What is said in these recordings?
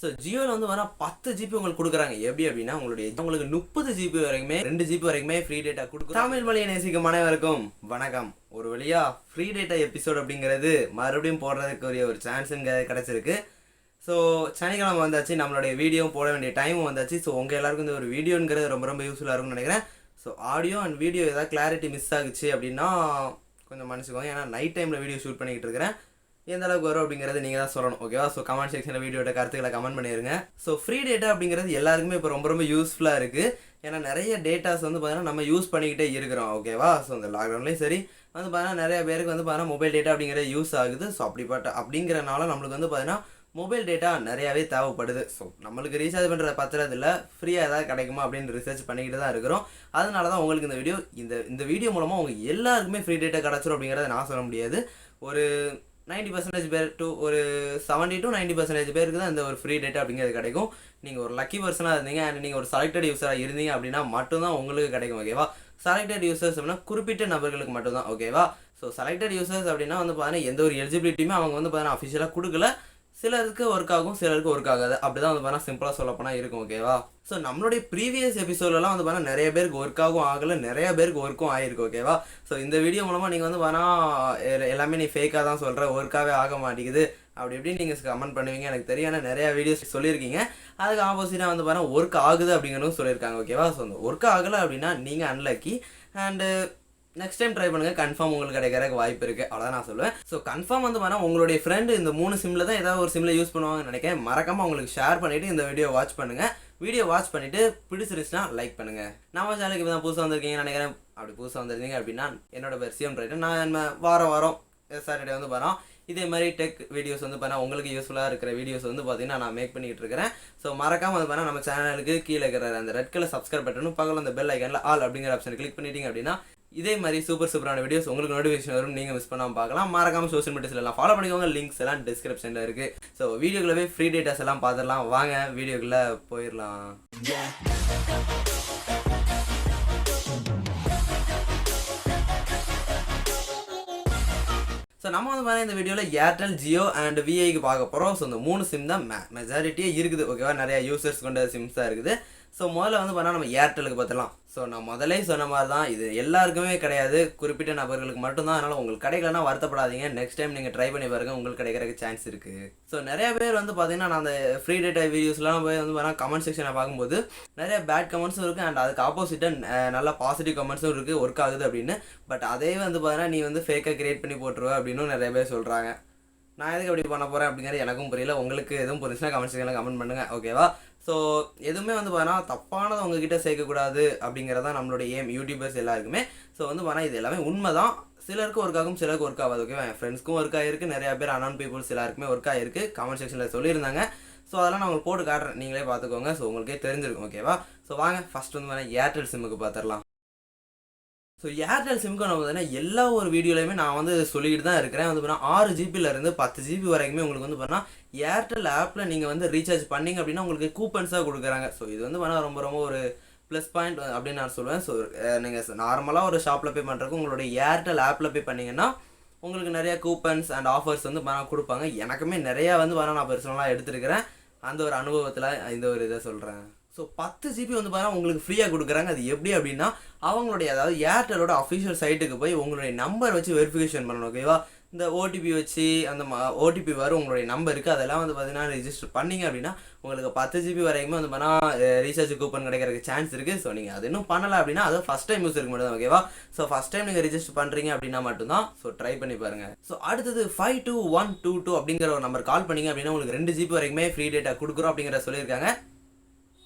So ஜியோவில் வந்து வர 10 GB உங்களுக்கு கொடுக்குறாங்க. எப்படி அப்படின்னா உங்களுக்கு 30 ஜிபி வரைக்குமே 2 ஜிபி வரைக்குமே ஃப்ரீ டேட்டா கொடுக்கும். தமிழ் மொழியை நேசிக்கும் அனைவருக்கும் வணக்கம். ஒரு வழியா ஃப்ரீ டேட்டா எபிசோட் அப்படிங்கிறது மறுபடியும் போடுறதுக்குரிய ஒரு சான்ஸுங்க கிடச்சிருக்கு. ஸோ சனிக்கிழமை வந்தாச்சு, நம்மளுடைய வீடியோ போட வேண்டிய டைமும் வந்தாச்சு. ஸோ உங்கள் எல்லாருக்கும் இந்த ஒரு வீடியோங்கிறது ரொம்ப ரொம்ப யூஸ்ஃபுல்லாக இருக்கும்னு நினைக்கிறேன். ஸோ ஆடியோ அண்ட் வீடியோ ஏதாவது கிளாரிட்டி மிஸ் ஆகுச்சு அப்படின்னா கொஞ்சம் மன்னிச்சுக்கோங்க. ஏன்னா நைட் டைமில் வீடியோ ஷூட் பண்ணிக்கிட்டு இருக்கிறேன். எந்த அளவுக்கு வரும் அப்படிங்கிறது நீங்கள் தான் சொல்லணும், ஓகேவா? ஸோ கமெண்ட் செக்ஷனில் வீடியோட கருத்துக்களை கமெண்ட் பண்ணிடுங்க. ஸோ ஃப்ரீ டேட்டா அப்படிங்கிறது எல்லாருக்குமே இப்போ ரொம்ப ரொம்ப யூஸ்ஃபுல்லாக இருக்குது. ஏன்னா நிறைய டேட்டாஸ் வந்து பார்த்தீங்கன்னா நம்ம யூஸ் பண்ணிக்கிட்டே இருக்கிறோம், ஓகேவா? ஸோ இந்த லாக்டவுன்லேயும் சரி வந்து பார்த்தீங்கன்னா நிறைய பேருக்கு வந்து பார்த்தீங்கன்னா மொபைல் டேட்டா அப்படிங்கிறது யூஸ் ஆகுது. ஸோ அப்படிங்கிறனால நம்மளுக்கு வந்து பார்த்தீங்கன்னா மொபைல் டேட்டா நிறையாவே தேவைப்படுது. ஸோ நம்மளுக்கு ரீசார்ஜ் பண்ணுற பத்திரத்தில் ஃப்ரீயாக ஏதாவது கிடைக்குமா அப்படின்னு ரிசர்ச் பண்ணிக்கிட்டு தான் இருக்கிறோம். அதனால தான் உங்களுக்கு இந்த வீடியோ மூலமாக உங்களுக்கு எல்லாருக்குமே ஃப்ரீ டேட்டா கிடச்சிரும் அப்படிங்கிறத நான் சொல்ல முடியாது. ஒரு 90% பேர் ஒரு 70 to 90% பேருக்கு தான் இந்த ஒரு ஃப்ரீ டேட்டா அப்படிங்கிறது கிடைக்கும். நீங்கள் ஒரு லக்கி பர்சனாக இருந்தீங்க அண்ட் நீங்கள் ஒரு செலக்டட் யூஸராக இருந்தீங்க அப்படின்னா மட்டும்தான் உங்களுக்கு கிடைக்கும், ஓகேவா? செலக்டட் யூசர்ஸ் அப்படின்னா குறிப்பிட்ட நபர்களுக்கு மட்டும்தான், ஓகேவா? ஸோ செலக்டட் யூசர்ஸ் அப்படின்னா வந்து பார்த்தீங்கன்னா எந்த ஒரு எலிஜிபிலிட்டியுமே அவங்க வந்து பார்த்தீங்கன்னா அஃபிஷியலாக கொடுக்கல. சிலருக்கு ஒர்க் ஆகும், சிலருக்கு ஒர்க் ஆகாது. அப்படி தான் வந்து பார்த்தீங்கன்னா சிம்பிளாக சொல்லப்போனால் இருக்கும், ஓகேவா? ஸோ நம்மளுடைய ப்ரீவியஸ் எபிசோட்லாம் வந்து பார்த்தீங்கன்னா நிறைய பேருக்கு ஒர்க்காகவும் ஆகலை, நிறைய பேருக்கு ஒர்க்கும் ஆகிருக்கு, ஓகேவா? ஸோ இந்த வீடியோ மூலமாக நீங்கள் வந்து பார்த்தீங்கன்னா எல்லாமே நீ ஃபேக்காக தான் சொல்கிற, ஒர்க்காகவே ஆக மாட்டேங்குது அப்படி எப்படின்னு நீங்கள் கமெண்ட் பண்ணுவீங்க எனக்கு தெரியும். ஏன்னா நிறையா வீடியோஸ் சொல்லியிருக்கீங்க. அதுக்கு ஆப்போசிட்டாக வந்து பார்த்தீங்கன்னா ஒர்க் ஆகுது அப்படிங்கிறதும் சொல்லியிருக்காங்க, ஓகேவா? ஸோ அந்த ஒர்க் ஆகலை அப்படின்னா நீங்கள் unlucky. And next time try பண்ணுங்கள், கன்ஃபார்ம் உங்களுக்கு கிடைக்கிறதுக்கு வாய்ப்பு இருக்குது, அவ்வளோதான் நான் சொல்லுவேன். ஸோ கன்ஃபார்ம் வந்து பார்த்தா உங்களுடைய ஃப்ரெண்டு இந்த 3 சிம்மில் தான் ஏதாவது ஒரு சிம்மில் யூஸ் பண்ணுவாங்கன்னு நினைக்கிறேன். மறக்காமல் உங்களுக்கு ஷேர் பண்ணிவிட்டு இந்த வீடியோ வாட்ச் பண்ணுங்கள். வீடியோ வாட்ச் பண்ணிவிட்டு பிடிச்சிருச்சுன்னா லைக் பண்ணுங்கள். நம்ம சேனலுக்கு இப்போ தான் புதுசாக வந்திருக்கீங்கன்னு நினைக்கிறேன். அப்படி புதுசாக வந்திருந்தீங்க அப்படின்னா என்னோட பேர் சிஎம் ரைட்டு. நான் நம்ம வாரம் சாட்டர்டே வந்து வரோம். இதே மாதிரி டெக் வீடியோஸ் வந்து பார்த்தா உங்களுக்கு யூஸ்ஃபுல்லாக இருக்கிற வீடியோஸ் வந்து பார்த்தீங்கன்னா நான் மேக் பண்ணிகிட்டு இருக்கிறேன். ஸோ மறக்காமல் வந்து பார்த்தா நம்ம சேனலுக்கு கீழே இருக்கிற அந்த ரெட் கலர் சப்ஸ்கிரைப் பட்டனும் பக்கத்தில் அந்த பெல் ஐக்கனில் ஆல் அப்படிங்கிற ஆப்ஷன் கிளிக் பண்ணிட்டீங்க அப்படின்னா இதே மாதிரி சூப்பரான வீடியோஸ் உங்களுக்கு நோட்டிஃபிகேஷன் வரும், நீங்கள் மிஸ் பண்ணாமல் பார்க்கலாம். மறக்காமல் சோஷியல் மீடியாஸ்ல எல்லாம் ஃபாலோ பண்ணிக்கோங்க. லிங்க்ஸ் எல்லாம் டிஸ்கிரிப்ஷனில் இருக்குது. ஸோ வீடியோக்குள்ளே ஃப்ரீ டேட்டாஸ் எல்லாம் பார்த்துடலாம். வாங்க வீடியோக்குள்ளே போயிடலாம். ஸோ நம்ம வந்து பார்த்தீங்கன்னா இந்த வீடியோவில் ஏர்டெல், ஜியோ அண்ட் விஐக்கு பார்க்க போகிறோம். ஸோ இந்த 3 சிம் தான் மெஜாரிட்டியே இருக்குது, ஓகேவா? நிறையா யூசர்ஸ் கொண்ட சிம்ஸ் தான் இருக்குது. ஸோ முதல்ல வந்து பார்த்தா நம்ம ஏர்டெலுக்கு பார்த்துலாம். ஸோ நான் முதலே சொன்ன மாதிரி தான், இது எல்லாருக்குமே கிடையாது, குறிப்பிட்ட நபர்களுக்கு மட்டும்தான். அதனால் உங்களுக்கு கிடைக்கலன்னா வருத்தப்படாதீங்க. நெக்ஸ்ட் டைம் நீங்கள் ட்ரை பண்ணி பாருங்கள், உங்களுக்கு கிடைக்கிறதுக்கு சான்ஸ் இருக்குது. ஸோ நிறைய பேர் வந்து பார்த்தீங்கன்னா நான் அந்த ஃப்ரீ டேட்டா வீடியோஸ்லாம் போய் வந்து பார்த்தா கமெண்ட் செக்ஷனை பார்க்கும்போது நிறைய பேட் கமெண்ட்ஸும் இருக்குது அண்ட் அதுக்கு ஆப்போசிட்டாக நல்ல பாசிட்டிவ் கமெண்ட்ஸும் இருக்குது, ஒர்க் ஆகுது அப்படின்னு. பட் அதே வந்து பார்த்தீங்கன்னா நீ வந்து ஃபேக்காக கிரியேட் பண்ணி போட்டுருவ அப்படின்னு நிறைய பேர் சொல்கிறாங்க. நான் எதுக்கு அப்படி பண்ண போகிறேன் அப்படிங்கிறது எனக்கும் புரியல. உங்களுக்கு எதுவும் புரிஞ்சுன்னா கமெண்ட் செக்ஷனில் கமெண்ட் பண்ணுங்கள், ஓகேவா? ஸோ எதுவுமே வந்து பார்த்தீங்கன்னா தப்பானது உங்ககிட்ட சேர்க்கக்கூடாது அப்படிங்கிறதான் நம்மளுடைய ஏம், யூடியூபர்ஸ் எல்லாருக்குமே. ஸோ வந்து பார்த்தீங்கன்னா இது எல்லாமே உண்மை தான். சிலருக்கு ஒர்க் ஆகும், சிலருக்கு ஒர்க் ஆகாது, ஓகேவா? என் ஃப்ரெண்ட்ஸ்க்கும் ஒர்க் ஆகிருக்கு, நிறையா பேர் அன்னோன் பீப்புள்ஸ் எல்லாருக்குமே ஒர்க் ஆகிருக்கு. கமெண்ட் செக்ஷனில் சொல்லியிருந்தாங்க. ஸோ அதெல்லாம் நான் உங்களுக்கு போட்டு காட்டுறேன், நீங்களே பார்த்துக்கோங்க. ஸோ உங்களுக்கே தெரிஞ்சிருக்கும், ஓகேவா? ஸோ வாங்க ஃபஸ்ட் வந்து பார்த்தீங்கன்னா ஏர்டெல் சிம்முக்கு பார்த்துடலாம். ஸோ ஏர்டெல் சிம்க்கு நம்ம பார்த்தீங்கன்னா எல்லா ஒரு வீடியோலையுமே நான் வந்து சொல்லிக்கிட்டு தான் இருக்கிறேன். வந்து பார்த்தீங்கன்னா 6 ஜிபிலேருந்து 10 ஜிபி வரைக்குமே உங்களுக்கு வந்து பார்த்தீங்கன்னா ஏர்டெல் ஆப்பில் நீங்கள் வந்து ரீசார்ஜ் பண்ணிங்க அப்படின்னா உங்களுக்கு கூப்பன்ஸாக கொடுக்குறாங்க. ஸோ இது வந்து பார்த்தீங்கன்னா ரொம்ப ஒரு ப்ளஸ் பாயிண்ட் அப்படின்னு நான் சொல்லுவேன். ஸோ நீங்கள் நார்மலாக ஒரு ஷாப்பில் பே பண்ணுறதுக்கு உங்களுடைய ஏர்டெல் ஆப்பில் பே பண்ணிங்கன்னா உங்களுக்கு நிறையா கூப்பன்ஸ் அண்ட் ஆஃபர்ஸ் வந்து பார்த்தீங்கன்னா கொடுப்பாங்க. எனக்குமே நிறையா வந்து பார்த்தீங்கன்னா நான் பர்சனலாக எடுத்துருக்கிறேன். அந்த ஒரு அனுபவத்தில் இந்த ஒரு இதை சொல்கிறேன். ஸோ 10 ஜிபி வந்து பார்த்தீங்கன்னா உங்களுக்கு ஃப்ரீயாக கொடுக்குறாங்க. அது எப்படி அப்படின்னா அவங்களுடைய அதாவது ஏர்டெலோட அஃபிஷியல் சைட்டுக்கு போய் உங்களுடைய நம்பர் வச்சு வெரிஃபிகேஷன் பண்ணணும், ஓகேவா? இந்த ஓடிபி வச்சு அந்த ஓடிபி வரும் உங்களுடைய நம்பருக்கு, அதெல்லாம் வந்து பார்த்தீங்கன்னா ரெஜிஸ்டர் பண்ணிங்க அப்படின்னா உங்களுக்கு 10 ஜிபி வரைக்குமே வந்து பார்த்தீங்கன்னா ரீசார்ஜ் கூப்பன் கிடைக்கிறதுக்கு சான்ஸ் இருக்குது. ஸோ நீங்கள் அது இன்னும் பண்ணலை அப்படின்னா அது ஃபஸ்ட் டைம் யூஸ் இருக்க மட்டும் தான், ஓகேவா? ஸோ ஃபஸ்ட் டைம் நீங்கள் ரெஜிஸ்டர் பண்ணுறீங்க அப்படின்னா மட்டும்தான். ஸோ ட்ரை பண்ணி பாருங்கள். ஸோ அடுத்தது 52122 அப்படிங்கிற ஒரு நம்பர் கால் பண்ணிங்க அப்படின்னா உங்களுக்கு 2 ஜிபி வரைக்குமே ஃப்ரீ டேட்டா கொடுக்குறோம் அப்படிங்கிற சொல்லியிருக்காங்க.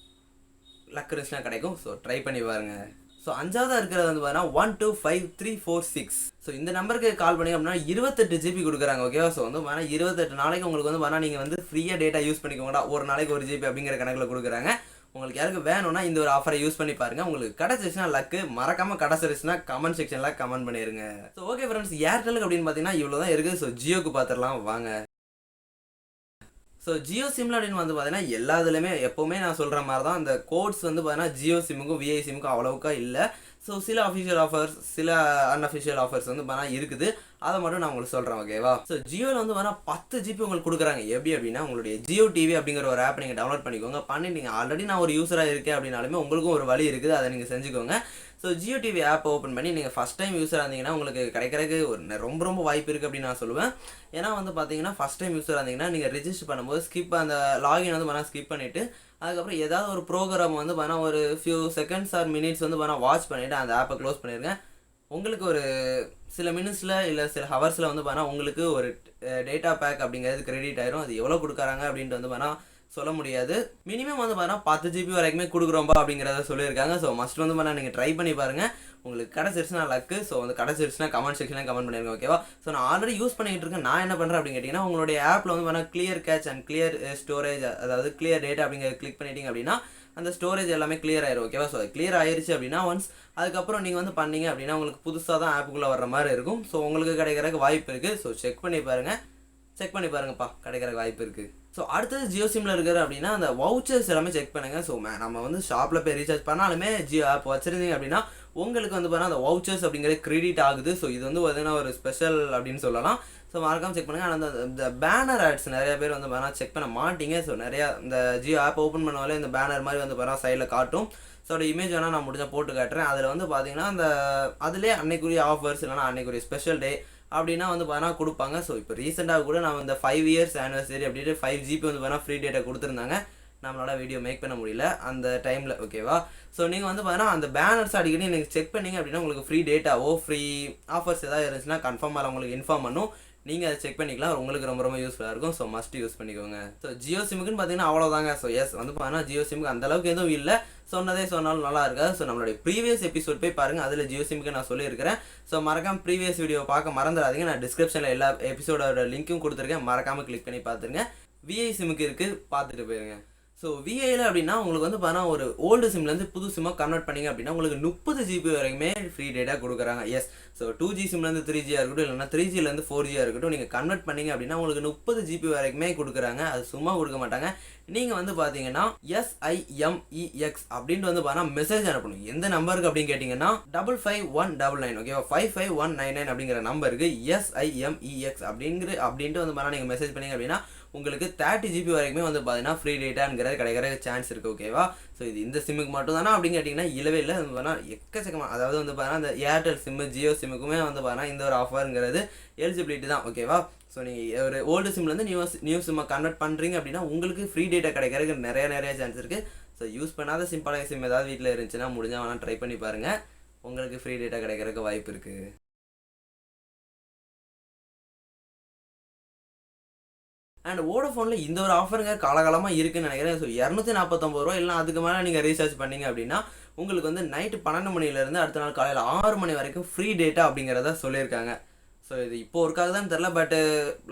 லக் இருந்துச்சுன்னா கிடைக்கும். ஸோ ட்ரை பண்ணி பாருங்க. ஸோ 5ஆவதாக இருக்கிறது வந்து பார்த்தீங்கன்னா 125346. ஸோ இந்த நம்பருக்கு கால் பண்ணி அப்படின்னா 28 ஜிபி கொடுக்குறாங்க, ஓகேவா? ஸோ வந்து பார்த்தீங்கன்னா 28 நாளைக்கு உங்களுக்கு வந்து பார்த்தீங்கன்னா நீங்கள் வந்து ஃப்ரீயாக டேட்டா யூஸ் பண்ணிக்கோங்கடா, ஒரு நாளைக்கு 1 ஜிபி அப்படிங்கிற கணக்கில் கொடுக்குறாங்க. உங்களுக்கு யாருக்கு வேணும்னா இந்த ஒரு ஆஃபரை யூஸ் பண்ணி பாருங்கள். உங்களுக்கு கிடச்சிருச்சுன்னா லக்கு, மறக்காமல் கிடச்சிருச்சுன்னா கமெண்ட் செக்ஷனில் கமெண்ட் பண்ணிடுங்க. ஸோ ஓகே ஃப்ரெண்ட்ஸ், ஏர்டெலுக்கு அப்படின்னு பார்த்தீங்கன்னா இவ்வளோ தான் இருக்குது. ஸோ ஜியோக்கு பார்த்துடலாம் வாங்க. ஸோ ஜியோ சிம்மில் அப்படின்னு வந்து பார்த்தீங்கன்னா எல்லாத்துலேயுமே எப்போவுமே நான் சொல்கிற மாதிரி தான் அந்த கோட்ஸ் வந்து பார்த்தீங்கன்னா ஜியோ சிம்முக்கும் விஐ சிம்முக்கும் அவ்வளோக்கா இல்லை. ஸோ சில அஃபிஷியல் ஆஃபர்ஸ், சில அன்அஃபிஷியல் ஆஃபர்ஸ் வந்து பார்த்தீங்கன்னா இருக்குது. அதை மட்டும் நான் உங்களுக்கு சொல்கிறேன் ஓகேவா. ஸோ ஜியோவில் வந்து வேணால் 10 ஜிபி உங்களுக்கு கொடுக்குறாங்க. எப்படி அப்படின்னா உங்களுடைய ஜியோ டிவி அப்படிங்கிற ஒரு ஆப் நீங்கள் டவுன்லோட் பண்ணிக்கோங்க. பண்ணி நீங்கள் ஆல்ரெடி நான் ஒரு யூஸராக இருக்கேன் அப்படின்னாலுமே உங்களுக்கும் ஒரு வழி இருக்குது, அதை நீங்கள் செஞ்சுக்கோங்க. So Jio TV app open பண்ணி நீங்கள் ஃபஸ்ட் டைம் யூஸராக இருந்தீங்கன்னா உங்களுக்கு கிடைக்கிறதுக்கு ஒரு ரொம்ப வாய்ப்பு இருக்குது அப்படின்னு நான் சொல்லுவேன். ஏன்னா வந்து பார்த்தீங்கன்னா ஃபஸ்ட் டைம் யூஸராக இருந்தீங்கன்னா நீங்கள் ரெஜிஸ்டர் பண்ணும்போது அந்த லாகின் வந்து பண்ணால் ஸ்கிப் பண்ணிவிட்டு அதுக்கப்புறம் ஏதாவது ஒரு ப்ரோக்ராம் வந்து பண்ண ஒரு ஃபியூ செகண்ட்ஸ் ஆர் மினிட்ஸ் வந்து பண்ண வாட்ச் பண்ணிவிட்டு அந்த ஆப்பை க்ளோஸ் பண்ணிடுங்க. உங்களுக்கு ஒரு சில மினிட்ஸில் இல்லை சில ஹவர்ஸில் வந்து பண்ணால் உங்களுக்கு ஒரு டேட்டா பேக் அப்படிங்கிறது கிரெடிட் ஆயிரும். அது எவ்வளோ கொடுக்குறாங்க அப்படின்ட்டு வந்து பண்ணால் சொல்ல முடியாது. மினிமம் வந்து பார்த்தீங்கன்னா 10 ஜிபி வரைக்குமே கொடுக்குறோம்பா அப்படிங்கிறத சொல்லியிருக்காங்க. ஸோ மஸ்ட் வந்து பண்ணால் நீங்கள் ட்ரை பண்ணி பாருங்கள். உங்களுக்கு கிடச்சிருச்சுன்னா லக்கு. ஸோ வந்து கிடச்சிருச்சுன்னா கமெண்ட் செக்ஷனில் கமெண்ட் பண்ணிருங்க ஓகேவா. ஸோ நான் ஆல்ரெடி யூஸ் பண்ணிக்கிட்டு இருக்கேன். நான் என்ன பண்ணுறேன் அப்படின்னு கேட்டிங்கன்னா உங்களுடைய ஆப்பில் வந்து பார்த்தீங்கன்னா clear catch and clear storage, அதாவது கிளியர் டேட்டா அப்படிங்கிறத கிளிக் பண்ணிட்டீங்க அப்படின்னா அந்த ஸ்டோரேஜ் எல்லாமே கிளியர் ஆயிரும் ஓகேவா. ஸோ கிளியர் ஆயிருச்சு அப்படின்னா ஒன்ஸ் அதுக்கப்புறம் நீங்கள் வந்து பண்ணீங்க அப்படின்னா உங்களுக்கு புதுசாக தான் ஆப்புக்குள்ளே வர்ற மாதிரி இருக்கும். ஸோ உங்களுக்கு கிடைக்கிறதுக்கு வாய்ப்பு இருக்குது. ஸோ செக் பண்ணி பாருங்கப்பா, கிடைக்கிறதுக்கு வாய்ப்பு இருக்குது. ஸோ அடுத்தது ஜியோ சிம்மில் இருக்கிற அப்படின்னா அந்த வவுச்சர்ஸ் எல்லாமே செக் பண்ணுங்கள். ஸோ நம்ம வந்து ஷாப்பில் போய் ரீசார்ஜ் பண்ணாலுமே ஜியோ ஆப் வச்சுருந்தீங்க அப்படின்னா உங்களுக்கு வந்து பார்த்தீங்கன்னா அந்த வவுச்சர்ஸ் அப்படிங்கிறது கிரெடிட் ஆகுது. ஸோ இது வந்து பார்த்தீங்கன்னா ஒரு ஸ்பெஷல் அப்படின்னு சொல்லலாம். ஸோ மறக்காமல் செக் பண்ணுங்கள். ஆனால் இந்த பேனர் ஆட்ஸ் நிறைய பேர் வந்து பார்த்தீங்கன்னா செக் பண்ண மாட்டீங்க. ஸோ நிறையா இந்த ஜியோ ஆப் ஓப்பன் பண்ணாலே இந்த பேனர் மாதிரி வந்து பார்த்தீங்கன்னா சைடில் காட்டும். ஸோ அதோட இமேஜ் வேணால் நான் முடிஞ்சால் போட்டு காட்டுறேன். அதில் வந்து பார்த்தீங்கன்னா அந்த அதிலே அன்னைக்குரிய ஆஃபர்ஸ் இல்லைனா அன்னைக்குரிய ஸ்பெஷல் டே அப்படின்னா வந்து பார்த்தீங்கன்னா கொடுப்பாங்க. ஸோ இப்போ ரீசெண்டாக கூட நான் இந்த 5 இயர்ஸ் ஆனிவர்சரி அப்படின்ட்டு 5 ஜிபி வந்து பார்த்தீங்கன்னா ஃப்ரீ டேட்டா கொடுத்துருந்தாங்க. நம்மளால் வீடியோ மேக் பண்ண முடியல அந்த டைமில் ஓகேவா. ஸோ நீங்கள் வந்து பார்த்தீங்கன்னா அந்த பேனர்ஸ் அடிக்கடி நீங்கள் செக் பண்ணிங்க அப்படின்னா உங்களுக்கு ஃப்ரீ டேட்டாவோ ஃப்ரீ ஆஃபர்ஸ் ஏதாவது இருந்துச்சுன்னா கன்ஃபார்மாக உங்களுக்கு இன்ஃபார்ம் பண்ணும். நீங்கள் அதை செக் பண்ணிக்கலாம். உங்களுக்கு ரொம்ப யூஸ்ஃபுல்லாக இருக்கும். ஸோ மஸ்ட் யூஸ் பண்ணிக்கோங்க. ஸோ ஜியோ சிம்முக்குன்னு பார்த்தீங்கன்னா அவ்வளோதாங்க. ஸோ எஸ் வந்து பார்த்தீங்கன்னா ஜியோ சிம்முக்கு அந்தளவுக்கு எதுவும் இல்லை. சொன்னதே சொன்னாலும் நல்லா இருக்காது. ஸோ நம்மளுடைய ப்ரீவியஸ் எபிசோட் போய் பாருங்கள். அதில் ஜியோ சிம்முக்கு நான் சொல்லியிருக்கிறேன். ஸோ மறக்காமல் ப்ரீவியஸ் வீடியோ பார்க்க மறந்துடாதீங்க. நான் டிஸ்கிரிப்ஷனில் எல்லா எபிசோடோட லிங்க்கும் கொடுத்துருக்கேன். மறக்காமல் கிளிக் பண்ணி பார்த்துருங்க. விஐ சிம்முக்கு இருக்குது, பார்த்துட்டு போயிருங்க. ஸோ விஐயில் அப்படின்னா உங்களுக்கு வந்து பார்த்தீங்கன்னா ஒரு ஓல்டு சிம்லேருந்து புது சிம்மாக கன்வெர்ட் பண்ணிங்க அப்படின்னா உங்களுக்கு 30 ஜிபி வரைக்குமே ஃப்ரீ டேட்டா கொடுக்குறாங்க. எஸ், ஸோ 2G சிம்லேருந்து 3Gயாக இருக்கட்டும் இல்லைனா 3Gலேருந்து 4Gயாக இருக்கட்டும் நீங்கள் கன்வெர்ட் பண்ணிங்க அப்படின்னா உங்களுக்கு 30 ஜிபி வரைக்குமே கொடுக்குறாங்க. அது சும்மா கொடுக்க மாட்டாங்க. நீங்கள் வந்து பார்த்தீங்கன்னா SIMEX அப்படின்ட்டு வந்து பார்த்தீங்கன்னா மெசேஜ் அனுப்பணும். எந்த நம்பருக்கு அப்படின்னு கேட்டிங்கன்னா 55199 ஓகேவா, 55199 அப்படிங்கிற நம்பருக்கு SIMEX அப்படின்ட்டு வந்து பார்த்தீங்கன்னா நீங்கள் மெசேஜ் பண்ணிங்க அப்படின்னா உங்களுக்கு 30 ஜிபி வரைக்குமே வந்து பார்த்தீங்கன்னா ஃப்ரீ டேட்டாங்கிறது கிடைக்கிற சான்ஸ் இருக்குது ஓகேவா. ஸோ இது இந்த சிம்முக்கு மட்டும் தானே அப்படின்னு கேட்டிங்கன்னா இல்லவே இல்லை. வந்து பார்த்தீங்கன்னா எக்கச்சக்கமாக, அதாவது வந்து பார்த்தீங்கன்னா அந்த ஏர்டெல் சிம்மு ஜியோ சிம்முக்குமே வந்து பார்த்தீங்கன்னா இந்த ஒரு ஆஃபருங்கிறது எலிஜிபிலிட்டி தான் ஓகேவா. ஸோ நீங்கள் ஒரு ஓல்டு சிம்லேருந்து நியூ சிம்மை கன்வெர்ட் பண்ணுறீங்க அப்படின்னா உங்களுக்கு ஃப்ரீ டேட்டா கிடைக்கிறதுக்கு நிறைய சான்ஸ் இருக்குது. ஸோ யூஸ் பண்ணாத சிம்பிளாக சிம் ஏதாவது வீட்டில் இருந்துச்சுன்னா முடிஞ்சால் வேணால் ட்ரை பண்ணி பாருங்கள். உங்களுக்கு ஃப்ரீ டேட்டா கிடைக்கிறதுக்கு வாய்ப்பு இருக்குது. அண்ட் வோடஃபோனில் இந்த ஒரு ஆஃபருங்க காலகாலமாக இருக்குதுன்னு நினைக்கிறேன். ஸோ 249 ரூபா இல்லை அதுக்கு மேலே நீங்கள் ரீசார்ஜ் பண்ணிங்க அப்படின்னா உங்களுக்கு வந்து நைட்டு 12 மணிலேருந்து அடுத்த நாள் காலையில் 6 மணி வரைக்கும் ஃப்ரீ டேட்டா அப்படிங்கிறத சொல்லியிருக்காங்க. ஸோ இது இப்போ ஒர்க் ஆகுதான்னு தெரில, பட்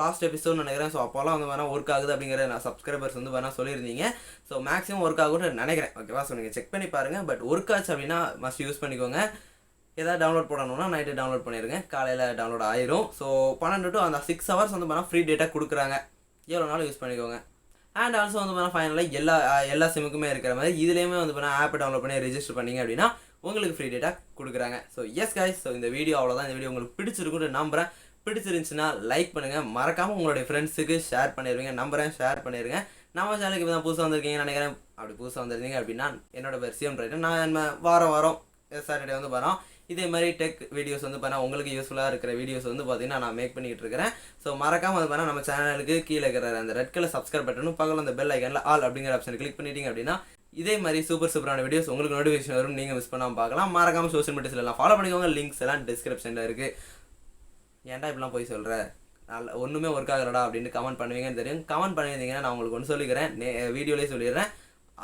லாஸ்ட் எபிசோட் நினைக்கிறேன். ஸோ அப்போலாம் வந்து வேணால் ஒர்க் ஆகுது அப்படிங்கிற நான் சப்ஸ்கிரைபர்ஸ் வந்து வேணால் சொல்லியிருந்தீங்க. ஸோ மேக்ஸிமம் ஒர்க் ஆகும்னு நினைக்கிறேன் ஓகேவா. ஸோ நீங்கள் செக் பண்ணி பாருங்கள். பட் ஒர்க் ஆச்சு அப்படின்னா மஸ்ட் யூஸ் பண்ணிக்கோங்க. ஏதாவது டவுன்லோட் பண்ணணும்னா நைட்டு டவுன்லோட் பண்ணிடுங்க, காலையில் டவுன்லோட் ஆயிரும். ஸோ 12 to அந்த 6 hours வந்து பார்த்தீங்கன்னா ஃப்ரீ டேட்டா கொடுக்குறாங்க. எவ்வளோ நாளும் யூஸ் பண்ணிக்கோங்க. அண்ட் ஆல்சோ வந்து பார்த்தீங்கன்னா ஃபைனலாக எல்லா சிம்முக்குமே இருக்கிற மாதிரி இதுலேயுமே வந்து பார்த்தீங்கன்னா ஆப் டவுன்லோட் பண்ணி ரெஜிஸ்டர் பண்ணிங்க அப்படின்னா உங்களுக்கு ஃப்ரீ டேட்டா கொடுக்குறாங்க. ஸோ எஸ் கைஸ், ஸோ இந்த வீடியோ அவ்வளோதான். இந்த வீடியோ உங்களுக்கு பிடிச்சிருக்குன்னு நம்புகிறேன். பிடிச்சிருந்துச்சுன்னா லைக் பண்ணுங்கள், மறக்காமல் உங்களுடைய ஃப்ரெண்ட்ஸுக்கு ஷேர் பண்ணிடுவீங்க. நம்புகிறேன் ஷேர் பண்ணிடுங்க. நம்ம சேனலுக்கு இப்போ தான் புதுசாக வந்திருக்கீங்கன்னு நினைக்கிறேன். அப்படி புதுசாக வந்திருந்தீங்க அப்படின்னா என்னோட பேர் சிஎம் ரைட்டர். நான் வாரம் சாட்டர்டே வந்து வரோம். இதே மாதிரி டெக் வீடியோஸ் வந்து பார்த்தா உங்களுக்கு யூஸ்ஃபுல்லாக இருக்கிற வீடியோஸ் வந்து பார்த்தீங்கன்னா நான் மேக் பண்ணிகிட்டு இருக்கிறேன். ஸோ மறக்காமல் வந்து பார்த்தா நம்ம சேனலுக்கு கீழே இருக்கிற அந்த ரெட் கலர் சப்ஸ்கிரைப் பட்டனும் பக்கத்தில் அந்த பெல் ஐக்கனில் ஆல் அப்படிங்கிற ஆப்ஷன் கிளிக் பண்ணிட்டீங்க அப்படின்னா இதே மாதிரி சூப்பரான வீடியோஸ் உங்களுக்கு நோட்டிஃபிகேஷன் வரும். நீங்கள் மிஸ் பண்ணாமல் பார்க்கலாம். மறக்காமல் சோஷியல் மீடியாஸ்ல எல்லாம் ஃபாலோ பண்ணிக்கோங்க. லிங்க்ஸ் எல்லாம் டிஸ்கிரிப்ஷனில் இருக்குது. ஏன்டா இப்படிலாம் போய் சொல்கிறேன், நல்ல ஒன்றுமே ஒர்க் ஆகலடா அப்படின்னு கமெண்ட் பண்ணுவீங்கன்னு தெரியும். கமெண்ட் பண்ணியிருந்தீங்கன்னா நான் உங்களுக்கு ஒன்று சொல்லிக்கிறேன், வீடியோலேயே சொல்லிடுறேன்.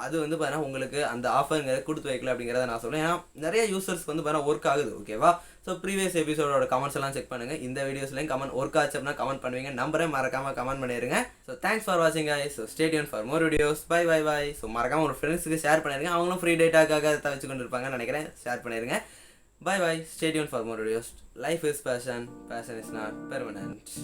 அது வந்து பார்த்தீங்கன்னா உங்களுக்கு அந்த ஆஃபருங்கிறத கொடுத்து வைக்கல அப்படிங்கிறத நான் சொல்லுவேன். ஏன்னா நிறைய யூசர்ஸ்க்கு வந்து பார்த்தீங்கன்னா ஒர்க் ஆகுது ஓகேவா. ஸோ ப்ரீவியஸ் எபிசோடோட கமெண்ட்ஸ் எல்லாம் செக் பண்ணுங்கள். இந்த வீடியோஸ்லையும் கமெண்ட் ஒர்க் ஆச்சு அப்படின்னா கமெண்ட் பண்ணுவீங்க. நம்பரே மறக்காமல் கமெண்ட் பண்ணிடுங்க. ஸோ தேங்க்ஸ் ஃபார் வாட்சிங் guys. So stay tuned for more videos. Bye. So மறக்காமல் ஒரு ஃப்ரெண்ட்ஸுக்கு ஷேர் பண்ணிடுங்க. அவங்களும் ஃப்ரீ டேட்டாக்காக தவிச்சு கொண்டு இருப்பாங்கன்னு நினைக்கிறேன். ஷேர் பண்ணிடுங்க. Bye. Stay tuned for more videos. Life is passion, passion is not permanent.